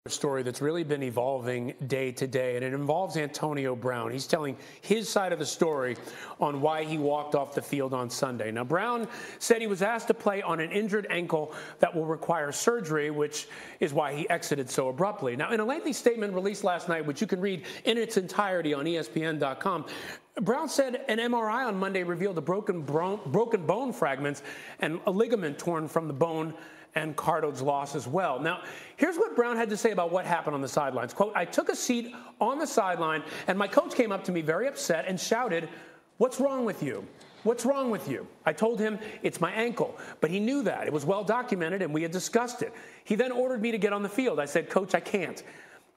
story that's really been evolving day to day, and it involves Antonio Brown. He's telling his side of the story on why he walked off the field on Sunday. Now, Brown said he was asked to play on an injured ankle that will require surgery, which is why he exited so abruptly. Now, in a lengthy statement released last night, which you can read in its entirety on ESPN.com, Brown said an MRI on Monday revealed a broken bone fragments and a ligament torn from the bone and cartilage loss as well. Now, here's what Brown had to say about what happened on the sidelines. Quote, "I took a seat on the sideline, and my coach came up to me very upset and shouted, 'What's wrong with you? What's wrong with you?' I told him it's my ankle, but he knew that. It was well documented, and we had discussed it. He then ordered me to get on the field. I said, 'Coach, I can't.'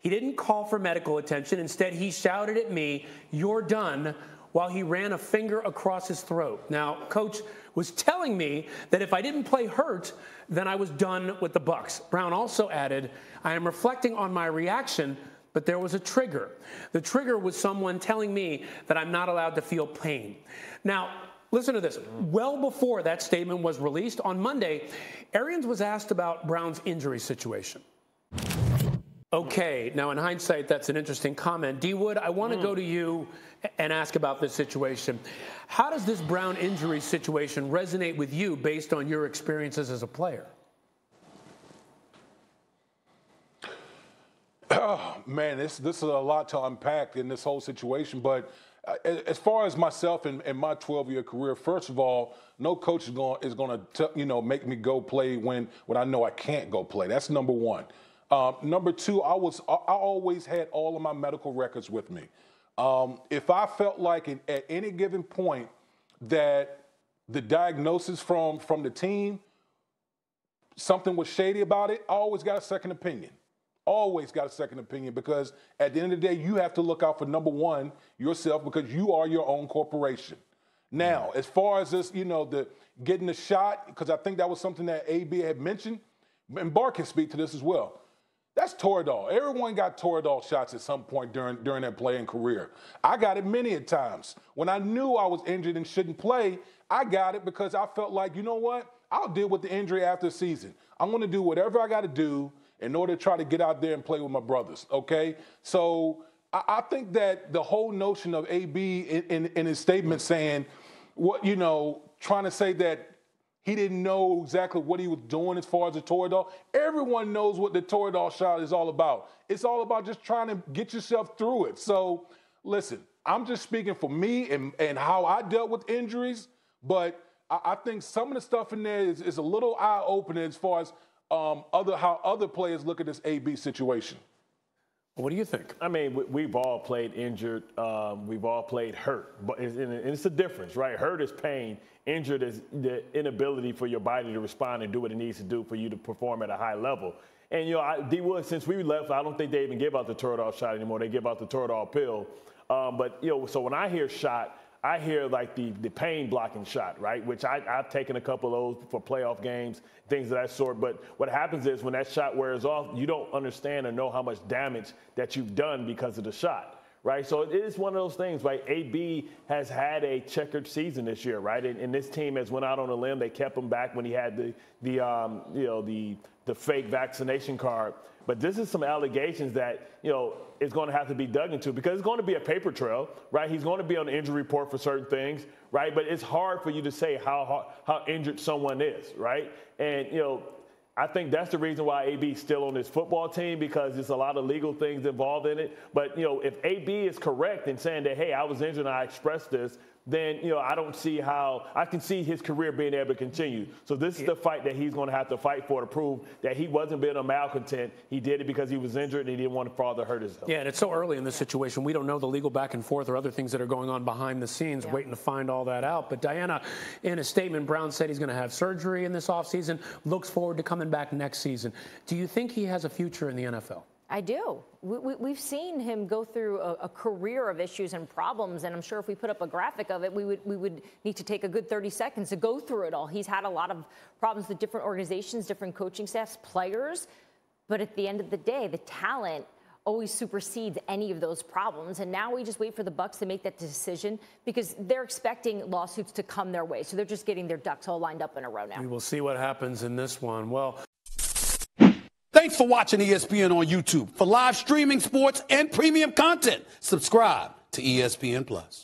He didn't call for medical attention. Instead, he shouted at me, 'You're done,' while he ran a finger across his throat. Now, Coach was telling me that if I didn't play hurt, then I was done with the Bucs." Brown also added, "I am reflecting on my reaction, but there was a trigger. The trigger was someone telling me that I'm not allowed to feel pain." Now, listen to this. Well before that statement was released on Monday, Arians was asked about Brown's injury situation. Okay, now in hindsight, that's an interesting comment. D. Wood, I want to go to you and ask about this situation. How does this Brown injury situation resonate with you based on your experiences as a player? Oh, man, this is a lot to unpack in this whole situation. But as far as myself and my 12-year career, first of all, no coach is going to make me go play when I know I can't go play. That's number one. Number two, I always had all of my medical records with me. If I felt like at any given point that the diagnosis from the team, something was shady about it, I always got a second opinion. Always got a second opinion, because at the end of the day, you have to look out for, number one, yourself, because you are your own corporation. Now, as far as this, the getting the shot, because I think that was something that AB had mentioned, and Bart can speak to this as well. That's Toradol. Everyone got Toradol shots at some point during their playing career. I got it many a times. When I knew I was injured and shouldn't play, I got it because I felt like, you know what? I'll deal with the injury after the season. I'm going to do whatever I got to do in order to try to get out there and play with my brothers, okay? So I think that the whole notion of AB in his statement saying, trying to say that he didn't know exactly what he was doing as far as the Toradol. Everyone knows what the Toradol shot is all about. It's all about just trying to get yourself through it. So, listen, I'm just speaking for me and how I dealt with injuries, but I think some of the stuff in there is a little eye-opening as far as how other players look at this AB situation. What do you think? I mean, we've all played injured. We've all played hurt. But it's a difference, right? Hurt is pain. Injured is the inability for your body to respond and do what it needs to do for you to perform at a high level. And, D. Wood, since we left, I don't think they even give out the Toradol shot anymore. They give out the Toradol pill. So when I hear shot, I hear like the pain blocking shot, right? Which I've taken a couple of those for playoff games, things of that sort. But what happens is when that shot wears off, you don't understand or know how much damage that you've done because of the shot, right? So it is one of those things, right? AB has had a checkered season this year, right? And this team has went out on a limb. They kept him back when he had the fake vaccination card. But this is some allegations that, is going to have to be dug into, because it's going to be a paper trail, right? He's going to be on the injury report for certain things, right? But it's hard for you to say how injured someone is, right? And, I think that's the reason why AB is still on this football team, because there's a lot of legal things involved in it. But, if AB is correct in saying that, hey, I was injured and I expressed this, then, I don't see how – I can see his career being able to continue. So this is the fight that he's going to have to fight for, to prove that he wasn't being a malcontent. He did it because he was injured and he didn't want to further hurt himself. Yeah, and it's so early in this situation. We don't know the legal back and forth or other things that are going on behind the scenes, waiting to find all that out. But, Diana, in a statement, Brown said he's going to have surgery in this offseason, looks forward to coming back next season. Do you think he has a future in the NFL? I do. We've seen him go through a career of issues and problems, and I'm sure if we put up a graphic of it, we would need to take a good 30 seconds to go through it all. He's had a lot of problems with different organizations, different coaching staffs, players, but at the end of the day, the talent always supersedes any of those problems. And now we just wait for the Bucs to make that decision, because they're expecting lawsuits to come their way. So they're just getting their ducks all lined up in a row now. We will see what happens in this one. Well, Thanks for watching ESPN on YouTube. For live streaming sports and premium content, subscribe to ESPN Plus.